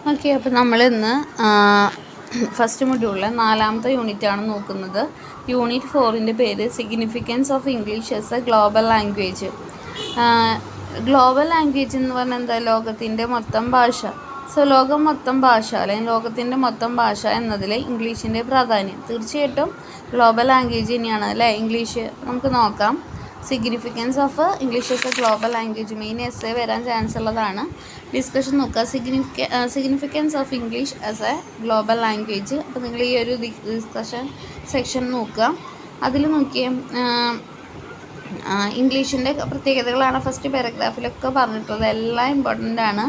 Okay, അപ്പോൾ നമ്മളിന്ന് first മൊഡ്യൂളിലെ 4ാമത്തെ യൂണിറ്റാണ് നോക്കുന്നത്. യൂണിറ്റ് 4ൻ്റെ പേര് significance of English as a global language. Global language എന്ന് പറഞ്ഞാൽ എന്താ? ലോകത്തിൻ്റെ മൊത്തം ഭാഷ. ലോകം മൊത്തം ഭാഷ അല്ലെങ്കിൽ ലോകത്തിൻ്റെ മൊത്തം ഭാഷ എന്നതിൽ ഇംഗ്ലീഷിൻ്റെ പ്രാധാന്യം തീർച്ചയായിട്ടും ഗ്ലോബൽ ലാംഗ്വേജ് തന്നെയാണ് അല്ലേ ഇംഗ്ലീഷ്. നമുക്ക് നോക്കാം. Significance of English as a global language main essay വരാൻ ചാൻസ് ഉള്ളതാണ്. ഡിസ്കഷൻ നോക്കുക. Significance of English as a global language. അപ്പോൾ നിങ്ങൾ ഈ ഒരു ഡിസ്കഷൻ സെക്ഷൻ നോക്കുക. അതിൽ നോക്കിയേ ഇംഗ്ലീഷിൻ്റെ പ്രത്യേകതകളാണ് ഫസ്റ്റ് പാരഗ്രാഫിലൊക്കെ പറഞ്ഞിട്ടുള്ളത്. എല്ലാം ഇമ്പോർട്ടൻ്റ് ആണ്.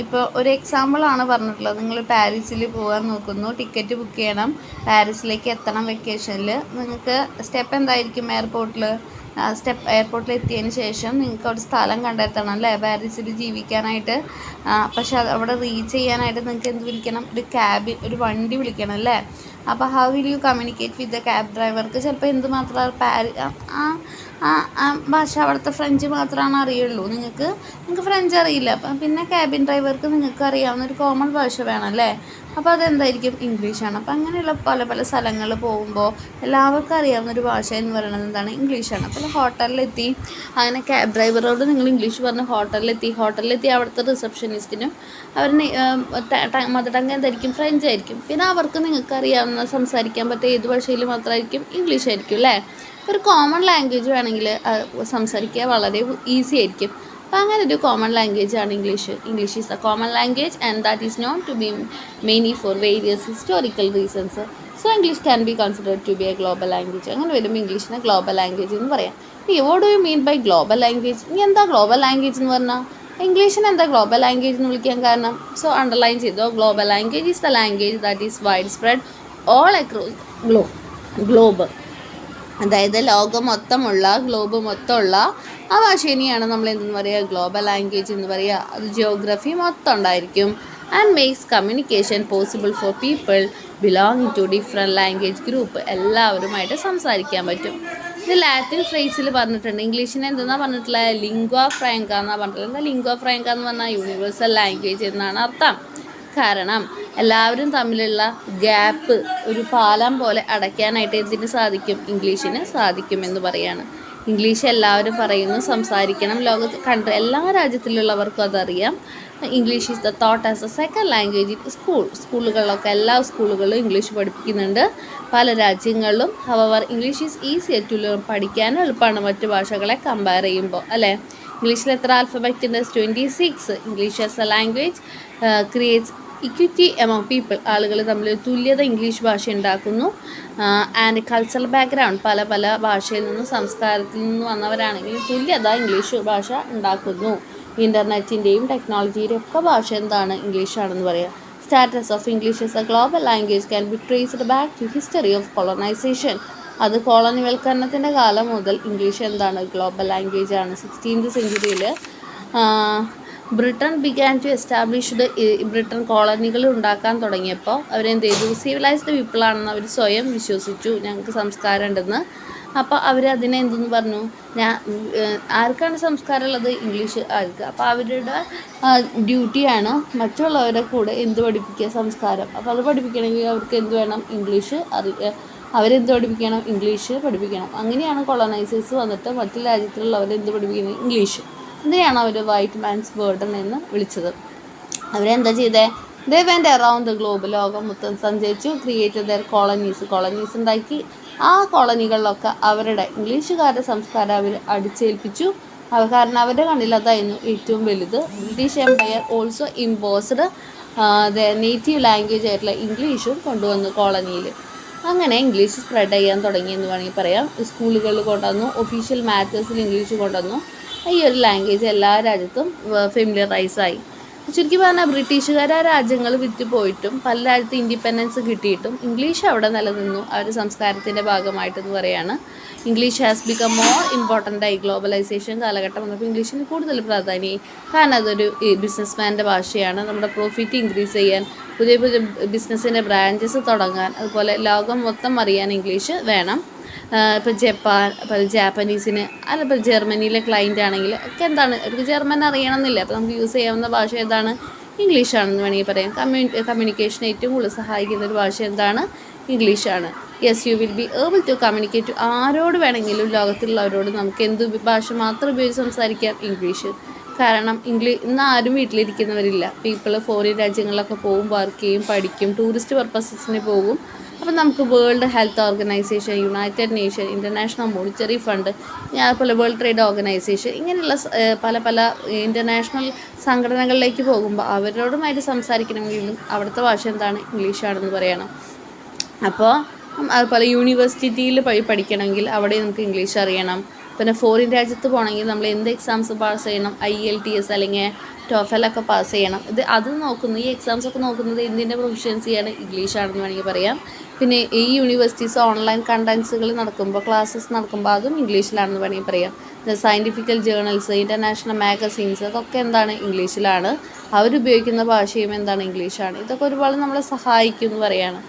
ഇപ്പോൾ ഒരു എക്സാമ്പിളാണ് പറഞ്ഞിട്ടുള്ളത്. നിങ്ങൾ പാരീസിൽ പോകാൻ നോക്കുന്നു, ടിക്കറ്റ് ബുക്ക് ചെയ്യണം, പാരീസിലേക്ക് എത്തണം വെക്കേഷനിൽ. നിങ്ങൾക്ക് സ്റ്റെപ്പ് എന്തായിരിക്കും? എയർപോർട്ടിൽ എത്തിയതിന് ശേഷം നിങ്ങൾക്ക് ഒരു സ്ഥലം കണ്ടെത്തണം അല്ലേ, പാരീസിൽ ജീവിക്കാനായിട്ട്. പക്ഷെ അവിടെ റീച്ച് ചെയ്യാനായിട്ട് നിങ്ങൾക്ക് എന്ത് വിളിക്കണം? ഒരു വണ്ടി വിളിക്കണം അല്ലേ. അപ്പോൾ how will you communicate with the cab ഡ്രൈവർക്ക്? ചിലപ്പോൾ എന്ത് മാത്രമാണ് ഭാഷ അവിടുത്തെ ഫ്രഞ്ച് മാത്രമാണ് അറിയുള്ളൂ. നിങ്ങൾക്ക് ഫ്രഞ്ച് അറിയില്ല. അപ്പം പിന്നെ ക്യാബിൻ ഡ്രൈവർക്ക് നിങ്ങൾക്ക് അറിയാവുന്ന ഒരു കോമൺ ഭാഷ വേണം അല്ലേ. അപ്പോൾ അതെന്തായിരിക്കും? ഇംഗ്ലീഷാണ്. അപ്പോൾ അങ്ങനെയുള്ള പല പല സ്ഥലങ്ങളിൽ പോകുമ്പോൾ എല്ലാവർക്കും അറിയാവുന്ന ഒരു ഭാഷ എന്ന് പറയുന്നത് എന്താണ്? ഇംഗ്ലീഷാണ്. അപ്പോൾ ഹോട്ടലിലെത്തി അങ്ങനെ ക്യാബ് ഡ്രൈവറോട് നിങ്ങൾ ഇംഗ്ലീഷ് പറഞ്ഞ് ഹോട്ടലിലെത്തി അവിടുത്തെ റിസപ്ഷനിസ്റ്റിനും അവരുടെ മദർ ടങ് എന്തായിരിക്കും? ഫ്രഞ്ച് ആയിരിക്കും. പിന്നെ അവർക്ക് നിങ്ങൾക്ക് അറിയാവുന്ന സംസാരിക്കാൻ പറ്റിയ ഏത് ഭാഷയിൽ മാത്രമായിരിക്കും? ഇംഗ്ലീഷ് ആയിരിക്കും അല്ലേ. ഒരു കോമൺ ലാംഗ്വേജ് വേണമെങ്കിൽ സംസാരിക്കുക വളരെ ഈസി ആയിരിക്കും. അപ്പോൾ അങ്ങനെ ഒരു കോമൺ ലാംഗ്വേജ് ആണ് English. English is a common language and that is known to be mainly for various historical reasons. So English can be considered to be a global language. അങ്ങനെ വരുമ്പോൾ ഇംഗ്ലീഷിനെ ഗ്ലോബൽ ലാംഗ്വേജ് എന്ന് പറയാം. What do you mean by global language? ഇനി എന്താ global language എന്ന് പറഞ്ഞാൽ? ഇംഗ്ലീഷിന് എന്താ ഗ്ലോബൽ ലാംഗ്വേജ് എന്ന് വിളിക്കാൻ കാരണം? സോ അണ്ടർലൈൻ ചെയ്തോ. Global language is the language that is wide spread all across globe. അതായത് ലോകം മൊത്തമുള്ള ഗ്ലോബ് മൊത്തമുള്ള ആ ഭാഷേനെയാണ് നമ്മൾ എന്തെന്ന് പറയുക? ഗ്ലോബൽ ലാംഗ്വേജ് എന്ന് പറയുക. അത് ജിയോഗ്രഫി മൊത്തം ഉണ്ടായിരിക്കും. And makes communication possible for people belonging to different language group. എല്ലാവരുമായിട്ട് സംസാരിക്കാൻ പറ്റും. ഇത് ലാറ്റിൻ ഫ്രേസിൽ പറഞ്ഞിട്ടുണ്ട്. ഇംഗ്ലീഷിന് എന്തെന്നാണ് പറഞ്ഞിട്ടുള്ളത്? ലിംഗ്വ ഫ്രാങ്ക എന്നാണ് പറഞ്ഞിട്ടുള്ളത്. എന്താ ലിംഗ്വ ഫ്രാങ്ക എന്ന് പറഞ്ഞാൽ? യൂണിവേഴ്സൽ ലാംഗ്വേജ് എന്നാണ് അർത്ഥം. കാരണം എല്ലാവരും തമ്മിലുള്ള ഗ്യാപ്പ് ഒരു പാലം പോലെ അടയ്ക്കാനായിട്ട് എന്തിന് സാധിക്കും? ഇംഗ്ലീഷിന് സാധിക്കും എന്ന് പറയാണ്. ഇംഗ്ലീഷ് എല്ലാവരും പറയുന്നു, സംസാരിക്കണം. ലോകത്ത് എല്ലാ രാജ്യത്തിലുള്ളവർക്കും അതറിയാം. English is the taught as a second language in സ്കൂളുകളിലൊക്കെ എല്ലാ സ്കൂളുകളിലും ഇംഗ്ലീഷ് പഠിപ്പിക്കുന്നുണ്ട് പല രാജ്യങ്ങളിലും. However English is easier to learn. പഠിക്കാനും എളുപ്പമാണ് മറ്റു ഭാഷകളെ കമ്പയർ ചെയ്യുമ്പോൾ അല്ലേ. ഇംഗ്ലീഷിൽ എത്ര ആൽഫബറ്റ് ഉണ്ട്? 26. English as A language creates equity among people. ആളുകൾ തമ്മിൽ തുല്യത ഇംഗ്ലീഷ് ഭാഷ ഉണ്ടാക്കുന്നു. ആൻഡ് കൾച്ചറൽ ബാക്ക്ഗ്രൗണ്ട്, പല പല ഭാഷയിൽ നിന്നും സംസ്കാരത്തിൽ നിന്നും വന്നവരാണെങ്കിൽ തുല്യത ഇംഗ്ലീഷ് ഭാഷ ഉണ്ടാക്കുന്നു. ഇൻ്റർനെറ്റിൻ്റെയും ടെക്നോളജിയുടെയും ഒക്കെ ഭാഷ എന്താണ്? ഇംഗ്ലീഷാണെന്ന് പറയുക. Status of English as a global language can be traced back to history of colonisation. അത് കോളനിവൽക്കരണത്തിൻ്റെ കാലം മുതൽ ഇംഗ്ലീഷ് എന്താണ്? ഗ്ലോബൽ ലാംഗ്വേജ് ആണ്. 16th centuryയിൽ Britain began to established. Britain കോളനികൾ ഉണ്ടാക്കാൻ തുടങ്ങിയപ്പോൾ അവരെന്ത് ചെയ്തു? സിവിലൈസ്ഡ് പീപ്പിളാണെന്ന് അവർ സ്വയം വിശ്വസിച്ചു. ഞങ്ങൾക്ക് സംസ്കാരം ഉണ്ടെന്ന്. അപ്പോൾ അവരതിനെ എന്തെന്ന് പറഞ്ഞു? ആർക്കാണ് സംസ്കാരം ഉള്ളത്? ഇംഗ്ലീഷ് ആർക്ക്. അപ്പോൾ അവരുടെ ഡ്യൂട്ടിയാണ് മറ്റുള്ളവരുടെ കൂടെ എന്ത് പഠിപ്പിക്കുക? സംസ്കാരം. അപ്പോൾ അത് പഠിപ്പിക്കണമെങ്കിൽ അവർക്ക് എന്ത് വേണം? ഇംഗ്ലീഷ് അവരെന്ത് പഠിപ്പിക്കണം? ഇംഗ്ലീഷ് പഠിപ്പിക്കണം. അങ്ങനെയാണ് കൊളോണൈസേഴ്സ് വന്നിട്ട് മറ്റു രാജ്യത്തിലുള്ളവരെന്ത് പഠിപ്പിക്കുന്നത്? ഇംഗ്ലീഷ്. ഇതിനെയാണ് അവർ വൈറ്റ് മാൻസ് ബേർഡൻ എന്ന് വിളിച്ചത്. അവരെന്താ ചെയ്തേ? ദേ വെൻ്റ് അറൗണ്ട് ദ ഗ്ലോബ്. ലോകം മൊത്തം സഞ്ചരിച്ചു. ക്രിയേറ്റ് ദെയർ കോളനീസ് ഉണ്ടാക്കി. ആ കോളനികളിലൊക്കെ അവരുടെ ഇംഗ്ലീഷുകാരുടെ സംസ്കാരം അവർ അടിച്ചേൽപ്പിച്ചു. കാരണം അവരുടെ കണ്ണിൽ അതായിരുന്നു ഏറ്റവും വലുത്. British empire also imposed the native language ആയിട്ടുള്ള ഇംഗ്ലീഷും കൊണ്ടുവന്നു കോളനിയിൽ. അങ്ങനെ ഇംഗ്ലീഷ് സ്പ്രെഡ് ചെയ്യാൻ തുടങ്ങി എന്ന് വേണമെങ്കിൽ പറയാം. സ്കൂളുകളിൽ കൊണ്ടുവന്നു. ഒഫീഷ്യൽ മാറ്റേഴ്സിൽ ഇംഗ്ലീഷ് കൊണ്ടുവന്നു. ഈ ഒരു ലാംഗ്വേജ് എല്ലാ രാജ്യത്തും ഫെമിലിയറൈസായി. ചുരുക്കി പറഞ്ഞാൽ ബ്രിട്ടീഷുകാർ ആ രാജ്യങ്ങൾ വിറ്റ് പോയിട്ടും പല രാജ്യത്ത് ഇൻഡിപെൻഡൻസ് കിട്ടിയിട്ടും ഇംഗ്ലീഷ് അവിടെ നിലനിന്നു അവരുടെ സംസ്കാരത്തിൻ്റെ ഭാഗമായിട്ടെന്ന് പറയാണ്. English has become more important ആയി. ഗ്ലോബലൈസേഷൻ കാലഘട്ടം വന്നപ്പോൾ ഇംഗ്ലീഷിന് കൂടുതൽ പ്രാധാന്യമായി. കാരണം അതൊരു ബിസിനസ്മാൻ്റെ ഭാഷയാണ്. നമ്മുടെ പ്രോഫിറ്റ് ഇൻക്രീസ് ചെയ്യാൻ, പുതിയ പുതിയ ബിസിനസ്സിൻ്റെ ബ്രാഞ്ചസ് തുടങ്ങാൻ, അതുപോലെ ലോകം മൊത്തം അറിയാൻ ഇംഗ്ലീഷ് വേണം. ഇപ്പോൾ ജാപ്പനീസിന് ഇപ്പോൾ ജർമ്മനിയിലെ ക്ലൈൻ്റ് ആണെങ്കിൽ ഒക്കെ എന്താണ് അവർക്ക് ജർമ്മൻ അറിയണമെന്നില്ല. അപ്പോൾ നമുക്ക് യൂസ് ചെയ്യാവുന്ന ഭാഷ ഏതാണ്? ഇംഗ്ലീഷാണെന്ന് വേണമെങ്കിൽ പറയാം. കമ്മ്യൂണിക്കേഷൻ ഏറ്റവും കൂടുതൽ സഹായിക്കുന്ന ഒരു ഭാഷ എന്താണ്? ഇംഗ്ലീഷാണ്. Yes, you will be able to communicate. ആരോട് വേണമെങ്കിലും ലോകത്തുള്ളവരോട് നമുക്ക് എന്ത് ഭാഷ മാത്രം ഉപയോഗിച്ച് സംസാരിക്കാം? ഇംഗ്ലീഷ്. കാരണം ഇന്ന് ആരും വീട്ടിലിരിക്കുന്നവരില്ല. പീപ്പിൾ ഫോറിൻ രാജ്യങ്ങളിലൊക്കെ പോകും, വർക്ക് ചെയ്യും, പഠിക്കും, ടൂറിസ്റ്റ് പർപ്പസസിന് പോകും. അപ്പം നമുക്ക് world health organisation, United nation, international monetary fund, അതുപോലെ വേൾഡ് ട്രേഡ് ഓർഗനൈസേഷൻ, ഇങ്ങനെയുള്ള പല ഇൻ്റർനാഷണൽ സംഘടനകളിലേക്ക് പോകുമ്പോൾ അവരോടുമായിട്ട് സംസാരിക്കണമെങ്കിലും അവിടുത്തെ ഭാഷ എന്താണ്? ഇംഗ്ലീഷാണെന്ന് പറയണം. അപ്പോൾ അതുപോലെ യൂണിവേഴ്സിറ്റിയിൽ പഠിക്കണമെങ്കിൽ അവിടെ നമുക്ക് ഇംഗ്ലീഷ് അറിയണം. പിന്നെ ഫോറിൻ രാജ്യത്ത് പോകണമെങ്കിൽ നമ്മൾ എന്ത് എക്സാംസ് പാസ് ചെയ്യണം? IELTS അല്ലെങ്കിൽ ടോഫലൊക്കെ പാസ് ചെയ്യണം. അത് നോക്കുന്നത്, ഈ എക്സാംസൊക്കെ നോക്കുന്നത് എന്തിൻ്റെ പ്രൊഫഷ്യൻസിയാണ്? ഇംഗ്ലീഷാണെന്ന് വേണമെങ്കിൽ പറയാം. പിന്നെ ഈ യൂണിവേഴ്സിറ്റീസ് ഓൺലൈൻ കണ്ടൻസുകൾ നടക്കുമ്പോൾ, ക്ലാസ്സസ് നടക്കുമ്പോൾ അതും ഇംഗ്ലീഷിലാണെന്ന് വേണമെങ്കിൽ പറയാം. സയൻറ്റിഫിക്കൽ ജേർണൽസ്, ഇൻ്റർനാഷണൽ മാഗസീൻസ്, അതൊക്കെ എന്താണ്? ഇംഗ്ലീഷിലാണ്. അവരുപയോഗിക്കുന്ന ഭാഷയും എന്താണ്? ഇംഗ്ലീഷാണ്. ഇതൊക്കെ ഒരുപാട് നമ്മളെ സഹായിക്കും എന്ന് പറയുകയാണ്.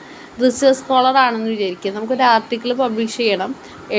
റിസർച്ച് സ്കോളറാണെന്ന് വിചാരിക്കുക, നമുക്കൊരു ആർട്ടിക്കിൾ പബ്ലിഷ് ചെയ്യണം,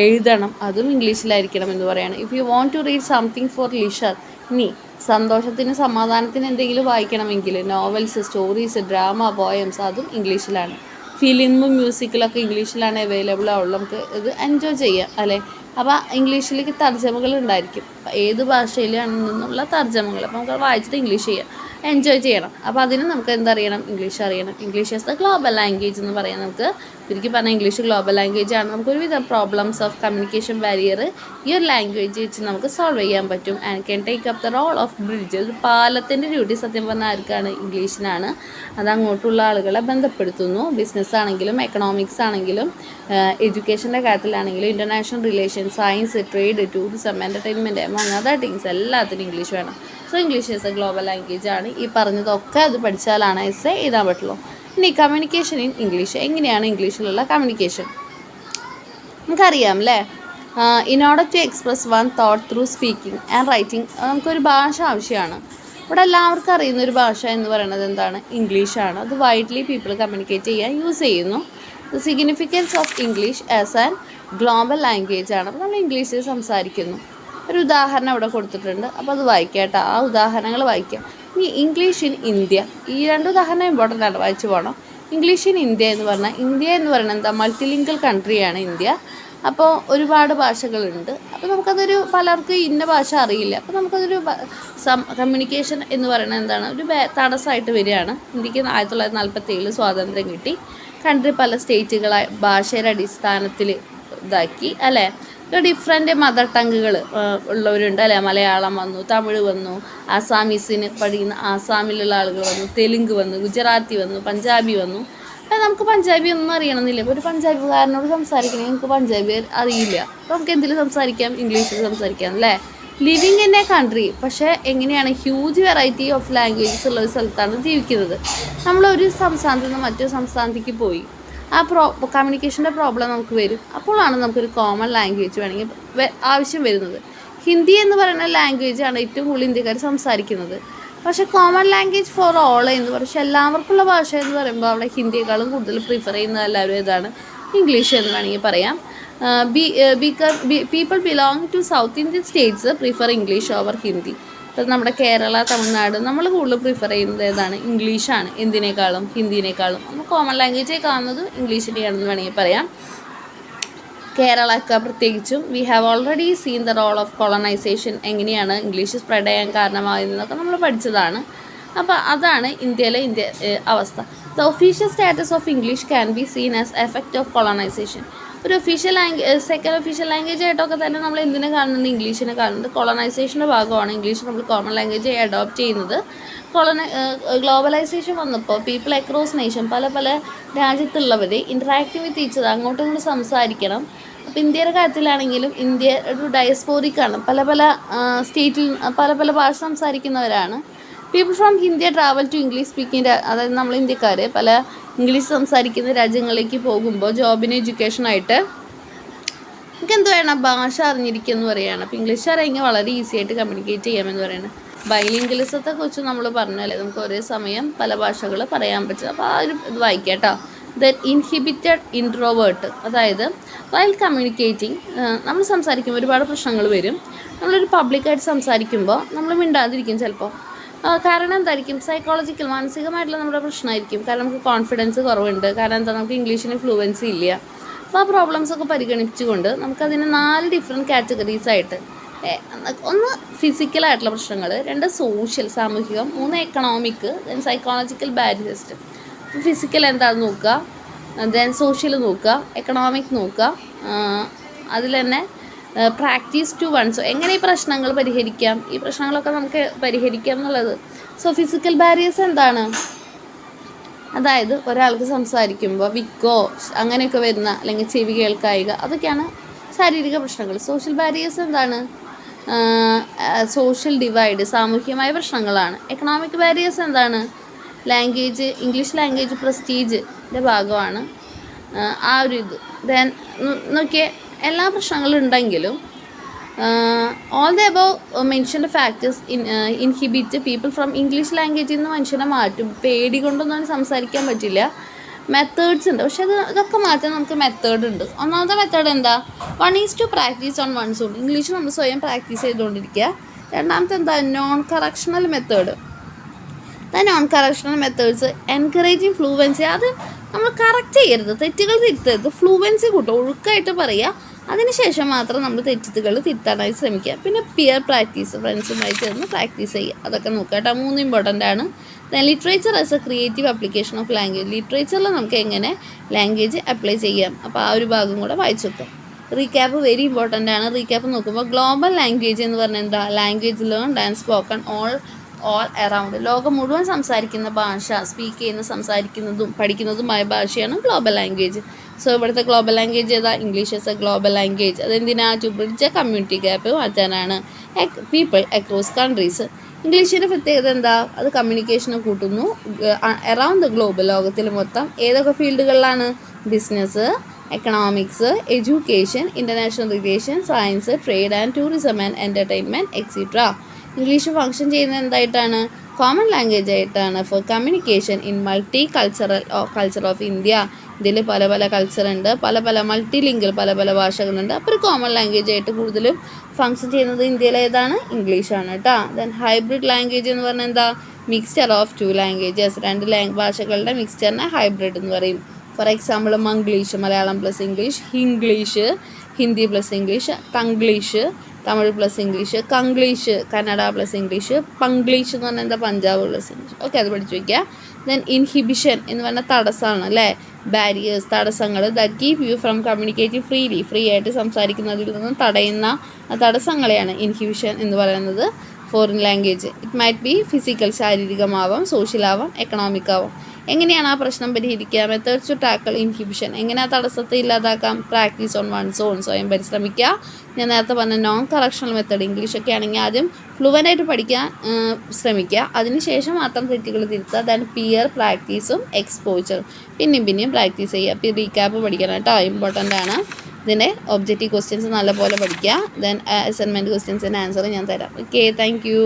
എഴുതണം, അതും ഇംഗ്ലീഷിലായിരിക്കണം എന്ന് പറയുകയാണ്. If you want to read something for leisure, ഇനി സന്തോഷത്തിന് സമാധാനത്തിന് എന്തെങ്കിലും വായിക്കണമെങ്കിൽ നോവൽസ്, സ്റ്റോറീസ്, ഡ്രാമ, പോയംസ്, അതും ഇംഗ്ലീഷിലാണ്. ഫിലിമും മ്യൂസിക്കിലൊക്കെ ഇംഗ്ലീഷിലാണ് അവൈലബിൾ ആവുള്ളൂ. നമുക്ക് ഇത് എൻജോയ് ചെയ്യാം അല്ലേ. അപ്പോൾ ഇംഗ്ലീഷിലേക്ക് തർജ്ജമകൾ ഉണ്ടായിരിക്കും, ഏത് ഭാഷയിലാണ് നിന്നുള്ള തർജ്ജമകൾ. അപ്പോൾ നമുക്ക് വായിച്ചിട്ട് ഇംഗ്ലീഷ് ചെയ്യാം, എൻജോയ് ചെയ്യണം. അപ്പോൾ അതിന് നമുക്ക് എന്തറിയണം? ഇംഗ്ലീഷ് അറിയണം. English as the global language എന്ന് പറയാം. നമുക്ക് ശരിക്കും പറഞ്ഞാൽ ഇംഗ്ലീഷ് ഗ്ലോബൽ ലാംഗ്വേജ് ആണ്. നമുക്കൊരുവിധം പ്രോബ്ലംസ് ഓഫ് കമ്മ്യൂണിക്കേഷൻ ബാരിയർ ഈ ഒരു ലാംഗ്വേജ് വെച്ച് നമുക്ക് സോൾവ് ചെയ്യാൻ പറ്റും. And can take up the role of bridge. ഒരു പാലത്തിൻ്റെ ഡ്യൂട്ടി സത്യം പറഞ്ഞാൽ ആർക്കാണ്? ഇംഗ്ലീഷിനാണ്. അത് അങ്ങോട്ടുള്ള ആളുകളെ ബന്ധപ്പെടുത്തുന്നു. ബിസിനസ് ആണെങ്കിലും എക്കണോമിക്സ് ആണെങ്കിലും എഡ്യൂക്കേഷൻ്റെ കാര്യത്തിലാണെങ്കിലും international relation, science, trade, tourism, entertainment, among other things എല്ലാത്തിനും ഇംഗ്ലീഷ് വേണം. So English is A global language ആണ്. ഈ പറഞ്ഞതൊക്കെ അത് പഠിച്ചാലാണ് എസ്സേ എഴുതാൻ പറ്റുള്ളൂ. ഇനി കമ്മ്യൂണിക്കേഷൻ ഇൻ ഇംഗ്ലീഷ്. എങ്ങനെയാണ് ഇംഗ്ലീഷിലുള്ള കമ്മ്യൂണിക്കേഷൻ? നമുക്കറിയാം അല്ലേ. In order to express one thought through speaking and writing, നമുക്കൊരു ഭാഷ ആവശ്യമാണ്. ഇവിടെ എല്ലാവർക്കും അറിയുന്ന ഒരു ഭാഷ എന്ന് പറയുന്നത് എന്താണ്? ഇംഗ്ലീഷാണ്. അത് വൈഡ്ലി പീപ്പിൾ കമ്മ്യൂണിക്കേറ്റ് ചെയ്യാൻ യൂസ് ചെയ്യുന്നു. The significance of English as an global language ആണ്. അപ്പോൾ നമ്മൾ ഇംഗ്ലീഷിൽ സംസാരിക്കുന്നു. ഒരു ഉദാഹരണം ഇവിടെ കൊടുത്തിട്ടുണ്ട്, അപ്പോൾ അത് വായിക്കാം കേട്ടോ. ആ ഉദാഹരണങ്ങൾ വായിക്കാം. ഇനി ഇംഗ്ലീഷ് ഇൻ ഇന്ത്യ, ഈ രണ്ട് ഉദാഹരണം ഇമ്പോർട്ടൻ്റ് ആണ്, വായിച്ചു പോകണം. ഇംഗ്ലീഷ് ഇൻ ഇന്ത്യ എന്ന് പറഞ്ഞാൽ, ഇന്ത്യ എന്ന് പറയുന്നത് എന്താ? മൾട്ടിലിംഗ്വൽ കൺട്രിയാണ് ഇന്ത്യ. അപ്പോൾ ഒരുപാട് ഭാഷകളുണ്ട്. അപ്പോൾ നമുക്കതൊരു പലർക്കും ഇന്ന ഭാഷ അറിയില്ല. അപ്പോൾ നമുക്കതൊരു കമ്മ്യൂണിക്കേഷൻ എന്ന് പറയുന്നത് എന്താണ്? ഒരു തടസ്സമായിട്ട് വരികയാണ്. ഇന്ത്യക്ക് 1947 സ്വാതന്ത്ര്യം കിട്ടി. കൺട്രി പല സ്റ്റേറ്റുകളായി ഭാഷയുടെ അടിസ്ഥാനത്തിൽ ഇതാക്കി അല്ലേ. ഡിഫറെൻറ്റ് മദർ ടങ്ങുകൾ ഉള്ളവരുണ്ട് അല്ലേ. മലയാളം വന്നു, തമിഴ് വന്നു, ആസാമീസിന് പഠിക്കുന്ന ആസാമിലുള്ള ആളുകൾ വന്നു, തെലുങ്ക് വന്നു, ഗുജറാത്തി വന്നു, പഞ്ചാബി വന്നു. നമുക്ക് പഞ്ചാബി ഒന്നും അറിയണമെന്നില്ല. ഇപ്പോൾ ഒരു പഞ്ചാബിക്കാരനോട് സംസാരിക്കണമെങ്കിൽ നമുക്ക് പഞ്ചാബി അറിയില്ല. അപ്പോൾ നമുക്ക് എന്തിൽ സംസാരിക്കാം? ഇംഗ്ലീഷിൽ സംസാരിക്കാം അല്ലേ. ലിവിങ് ഇൻ എ കൺട്രി, പക്ഷേ എങ്ങനെയാണ്? ഹ്യൂജ് വെറൈറ്റി ഓഫ് ലാംഗ്വേജസ് ഉള്ള ഒരു സ്ഥലത്താണ് ജീവിക്കുന്നത്. നമ്മളൊരു സംസ്ഥാനത്ത് നിന്ന് മറ്റൊരു സംസ്ഥാനത്തേക്ക് പോയി, ആ കമ്മ്യൂണിക്കേഷൻ്റെ പ്രോബ്ലം നമുക്ക് വരും. അപ്പോഴാണ് നമുക്കൊരു കോമൺ ലാംഗ്വേജ് വേണമെങ്കിൽ ആവശ്യം വരുന്നത്. ഹിന്ദി എന്ന് പറയുന്ന ലാംഗ്വേജാണ് ഏറ്റവും കൂടുതൽ ഇന്ത്യക്കാർ സംസാരിക്കുന്നത്. പക്ഷേ കോമൺ ലാംഗ്വേജ് ഫോർ ഓൾ എന്ന് പക്ഷേ എല്ലാവർക്കുള്ള ഭാഷ എന്ന് പറയുമ്പോൾ അവിടെ ഹിന്ദിയേക്കാളും കൂടുതൽ പ്രിഫർ ചെയ്യുന്ന എല്ലാവരും ഏതാണ്? ഇംഗ്ലീഷ് എന്ന് വേണമെങ്കിൽ പറയാം. People belong to South Indian states prefer English over Hindi. ഇപ്പോൾ നമ്മുടെ കേരള, തമിഴ്നാട് നമ്മൾ കൂടുതൽ പ്രിഫർ ചെയ്യുന്നത് ഏതാണ്? ഇംഗ്ലീഷാണ്. എന്തിനേക്കാളും? ഹിന്ദിനേക്കാളും. നമ്മൾ കോമൺ ലാംഗ്വേജ് കാണുന്നത് ഇംഗ്ലീഷിനെയാണെന്ന് വേണമെങ്കിൽ പറയാം. കേരളക്ക പ്രത്യേകിച്ചും we have already seen the role of colonisation, എങ്ങനെയാണ് ഇംഗ്ലീഷ് സ്പ്രെഡ് ചെയ്യാൻ കാരണമാകുന്നതൊക്കെ നമ്മൾ പഠിച്ചതാണ്. അപ്പോൾ അതാണ് ഇന്ത്യയിലെ അവസ്ഥ. The official status of English can be seen as effect of colonisation. ഒരു ഒഫീഷ്യൽ സെക്കൻഡ് ഒഫീഷ്യൽ ലാംഗ്വേജ് ആയിട്ടൊക്കെ തന്നെ നമ്മൾ എന്തിനെ കാണുന്നുണ്ട്? ഇംഗ്ലീഷിനെ കാണുന്നുണ്ട്. കോളനൈസേഷൻ്റെ ഭാഗമാണ് ഇംഗ്ലീഷ് നമ്മൾ കോമൺ ലാംഗ്വേജ് അഡോപ്റ്റ് ചെയ്യുന്നത്. ഗ്ലോബലൈസേഷൻ വന്നപ്പോൾ പീപ്പിൾ അക്രോസ് നേഷൻ, പല പല രാജ്യത്തുള്ളവർ ഇൻറ്ററാക്ട് വിത്ത് ഈച്ച് അതർ, അങ്ങോട്ടും ഇങ്ങോട്ടും സംസാരിക്കണം. അപ്പോൾ ഇന്ത്യയുടെ കാര്യത്തിലാണെങ്കിലും ഇന്ത്യ ഒരു ഡയസ്പോറിക്കാണ്. പല പല സ്റ്റേറ്റിൽ പല പല ഭാഷ സംസാരിക്കുന്നവരാണ്. People from India travel to English speaking, അതായത് നമ്മൾ ഇന്ത്യക്കാർ പല ഇംഗ്ലീഷ് സംസാരിക്കുന്ന രാജ്യങ്ങളിലേക്ക് പോകുമ്പോൾ ജോബിന്, എഡ്യൂക്കേഷനായിട്ട് നമുക്ക് എന്ത് വേണം? ഭാഷ അറിഞ്ഞിരിക്കുമെന്ന് പറയുകയാണ്. അപ്പോൾ ഇംഗ്ലീഷ് അറിയെങ്കിൽ വളരെ ഈസി ആയിട്ട് കമ്മ്യൂണിക്കേറ്റ് ചെയ്യാമെന്ന് പറയുന്നത്. ബൈലിംഗ്വലിസത്തെ കുറിച്ച് നമ്മൾ പറഞ്ഞല്ലേ, നമുക്ക് ഒരേ സമയം പല ഭാഷകൾ പറയാൻ പറ്റും. അപ്പോൾ ആ ഒരു ഇത് വായിക്കാം കേട്ടോ. ദ ഇൻഹിബിറ്റഡ് ഇൻട്രോവേർട്ട്, അതായത് വൈൽ കമ്മ്യൂണിക്കേറ്റിംഗ് നമ്മൾ സംസാരിക്കുമ്പോൾ ഒരുപാട് പ്രശ്നങ്ങൾ വരും. നമ്മളൊരു പബ്ലിക്കായിട്ട് സംസാരിക്കുമ്പോൾ നമ്മൾ മിണ്ടാതിരിക്കും ചിലപ്പോൾ. കാരണം എന്തായിരിക്കും, സൈക്കോളജിക്കൽ മാനസികമായിട്ടുള്ള നമ്മുടെ പ്രശ്നമായിരിക്കും. കാരണം നമുക്ക് കോൺഫിഡൻസ് കുറവുണ്ട്. കാരണം എന്താ, നമുക്ക് ഇംഗ്ലീഷിന് ഫ്ലുവൻസി ഇല്ല. അപ്പോൾ ആ പ്രോബ്ലംസൊക്കെ പരിഗണിച്ചുകൊണ്ട് നമുക്കതിനെ 4 ഡിഫറെൻറ്റ് കാറ്റഗറീസ് ആയിട്ട്, ഒന്ന് ഫിസിക്കലായിട്ടുള്ള പ്രശ്നങ്ങൾ, 2 സോഷ്യൽ സാമൂഹികം, 3 എക്കണോമിക്, ദെൻ സൈക്കോളജിക്കൽ ബാരിയേഴ്സ്. ഫിസിക്കൽ എന്താണെന്ന് നോക്കുക, ദെൻ സോഷ്യൽ നോക്കുക, എക്കണോമിക് നോക്കുക, അതിൽ തന്നെ പ്രാക്ടീസ് ടു വൺസ് എങ്ങനെ ഈ പ്രശ്നങ്ങൾ പരിഹരിക്കാം, ഈ പ്രശ്നങ്ങളൊക്കെ നമുക്ക് പരിഹരിക്കാം എന്നുള്ളത്. സോ ഫിസിക്കൽ ബാരിയേഴ്സ് എന്താണ്, അതായത് ഒരാൾക്ക് സംസാരിക്കുമ്പോൾ വിക്കോ അങ്ങനെയൊക്കെ വരുന്ന, അല്ലെങ്കിൽ ചെവി കേൾക്കായിക, അതൊക്കെയാണ് ശാരീരിക പ്രശ്നങ്ങൾ. സോഷ്യൽ ബാരിയേഴ്സ് എന്താണ്, സോഷ്യൽ ഡിവൈഡ്, സാമൂഹികമായ പ്രശ്നങ്ങളാണ്. എക്കണോമിക് ബാരിയേഴ്സ് എന്താണ്, ലാംഗ്വേജ്, ഇംഗ്ലീഷ് ലാംഗ്വേജ് പ്രസ്റ്റീജിൻ്റെ ഭാഗമാണ് ആ ഒരു ഇത്. ദെൻ നോക്കിയേ, എല്ലാ പ്രശ്നങ്ങളും ഉണ്ടെങ്കിലും all the above mentioned factors inhibit people from English ലാംഗ്വേജിൽ നിന്ന് മനുഷ്യനെ മാറ്റും. പേടി കൊണ്ടൊന്നും സംസാരിക്കാൻ പറ്റില്ല. മെത്തേഡ്സ് ഉണ്ട്, പക്ഷേ ഇതൊക്കെ മാറ്റാൻ നമുക്ക് മെത്തേഡ് ഉണ്ട്. ഒന്നാമത്തെ മെത്തേഡ് എന്താ, 1 is to practice on one's own. ഇംഗ്ലീഷ് നമ്മൾ സ്വയം പ്രാക്ടീസ് ചെയ്തുകൊണ്ടിരിക്കുക. രണ്ടാമത്തെ എന്താ, non correctional method. Non correctional methods encouraging fluency. അത് നമ്മൾ കറക്റ്റ് ചെയ്യരുത്, തെറ്റുകൾ തിരുത്തരുത്, ഫ്ലൂവൻസി കൂട്ടും, ഒഴുക്കായിട്ട് പറയുക. അതിനുശേഷം മാത്രം നമ്മൾ തെറ്റുകൾ തിരുത്താനായി ശ്രമിക്കുക. പിന്നെ പിയർ പ്രാക്ടീസ്, ഫ്രണ്ട്സുമായി ചേർന്ന് പ്രാക്ടീസ് ചെയ്യുക, അതൊക്കെ നോക്കുക കേട്ടോ. 3 ഇമ്പോർട്ടൻ്റ് ആണ്. Literature as a creative application of language. ലിറ്ററേച്ചറിൽ നമുക്ക് എങ്ങനെ ലാംഗ്വേജ് അപ്ലൈ ചെയ്യാം, അപ്പോൾ ആ ഒരു ഭാഗം കൂടെ വായിച്ചു വെക്കാം. റീക്യാപ്പ് വെരി ഇമ്പോർട്ടൻ്റ് ആണ്. റീക്യാപ്പ് നോക്കുമ്പോൾ ഗ്ലോബൽ ലാംഗ്വേജ് എന്ന് പറഞ്ഞാൽ എന്താ, language learn and spoken all around. ലോകം മുഴുവൻ സംസാരിക്കുന്ന ഭാഷ, സ്പീക്ക് ചെയ്യുന്ന, സംസാരിക്കുന്നതും പഠിക്കുന്നതുമായ ഭാഷയാണ് ഗ്ലോബൽ ലാംഗ്വേജ്. സോ ഇവിടുത്തെ ഗ്ലോബൽ ലാംഗ്വേജ് ഏതാ, English as a global language. അതെന്തിനാ, to bridge a community gap മാറ്റാനാണ്. People across countries. ഇംഗ്ലീഷിൻ്റെ പ്രത്യേകത എന്താ, അത് കമ്മ്യൂണിക്കേഷനെ കൂട്ടുന്നു അറൗണ്ട് ദ ഗ്ലോബ്, ലോകത്തിൽ മൊത്തം. ഏതൊക്കെ ഫീൽഡുകളിലാണ്, business, economics, education, international relation, science, trade and tourism and entertainment etcetera. English function ചെയ്യുന്നത് എന്തായിട്ടാണ്, കോമൺ ലാംഗ്വേജ് ആയിട്ടാണ് for communication in multi culture of India. ഇതിൽ പല പല കൾച്ചറുണ്ട്, പല മൾട്ടി ലിംഗിൽ പല ഭാഷകളുണ്ട്. അപ്പോൾ ഒരു കോമൺ ലാംഗ്വേജ് ആയിട്ട് കൂടുതലും ഫങ്ഷൻ ചെയ്യുന്നത് ഇന്ത്യയിൽ ഏതാണ്, ഇംഗ്ലീഷാണ് കേട്ടോ. ദെൻ ഹൈബ്രിഡ് ലാംഗ്വേജ് എന്ന് പറഞ്ഞാൽ എന്താ, മിക്സ്ചർ ഓഫ് 2 ലാംഗ്വേജസ്, 2 ഭാഷകളുടെ മിക്സ്ചറിനെ ഹൈബ്രിഡ് എന്ന് പറയും. For example Manglish, Malayalam plus English, Hinglish, Hindi plus English, Tanglish, Tamil plus English, Kanglish, Kannada plus English, Punglish എന്ന് പറഞ്ഞാൽ എന്താ, പഞ്ചാബ് പ്ലസ് ഇംഗ്ലീഷ്. ഓക്കെ, അത് പഠിച്ചു വയ്ക്കുക. ദെൻ ഇൻഹിബിഷൻ എന്ന് പറഞ്ഞാൽ തടസ്സമാണ് അല്ലേ, ബാരിയേഴ്സ്, തടസ്സങ്ങൾ. That keep you from communicating free ആയിട്ട് സംസാരിക്കുന്നതിൽ നിന്ന് തടയുന്ന തടസ്സങ്ങളെയാണ് ഇൻഹിബിഷൻ എന്ന് പറയുന്നത്. Foreign language it might be physical, ശാരീരികമാവാം, സോഷ്യലാവാം, എക്കണോമിക് ആവാം. എങ്ങനെയാണ് ആ പ്രശ്നം പരിഹരിക്കുക, മെത്തേഡ്സ് ടു ടാക്കിൾ ഇൻഹിബിഷൻ, എങ്ങനെ ആ തടസ്സത്തെ ഇല്ലാതാക്കാം, പ്രാക്ടീസ് ഓൺ വൺസ് ഓൺ, സ്വയം പരിശ്രമിക്കുക. ഞാൻ നേരത്തെ പറഞ്ഞ നോൺ കറക്ഷണൽ മെത്തേഡ്, ഇംഗ്ലീഷൊക്കെ ആണെങ്കിൽ ആദ്യം ഫ്ലുവൻ്റായിട്ട് പഠിക്കാൻ ശ്രമിക്കുക, അതിനുശേഷം മാത്രം തെറ്റുകൾ തിരുത്തുക. ദെൻ പിയർ പ്രാക്ടീസും എക്സ്പോജറും, പിന്നെയും പ്രാക്ടീസ് ചെയ്യുക. പിന്നെ റീക്യാപ്പ് പഠിക്കണം കേട്ടോ, ഇമ്പോർട്ടൻ്റ് ആണ്. ഇതിൻ്റെ ഒബ്ജക്റ്റീവ് ക്വസ്റ്റ്യൻസ് നല്ലപോലെ പഠിക്കുക. ദെൻ അസൈൻമെൻറ്റ് ക്വസ്റ്റ്യൻസിൻ്റെ ആൻസർ ഞാൻ തരാം. Okay, thank you.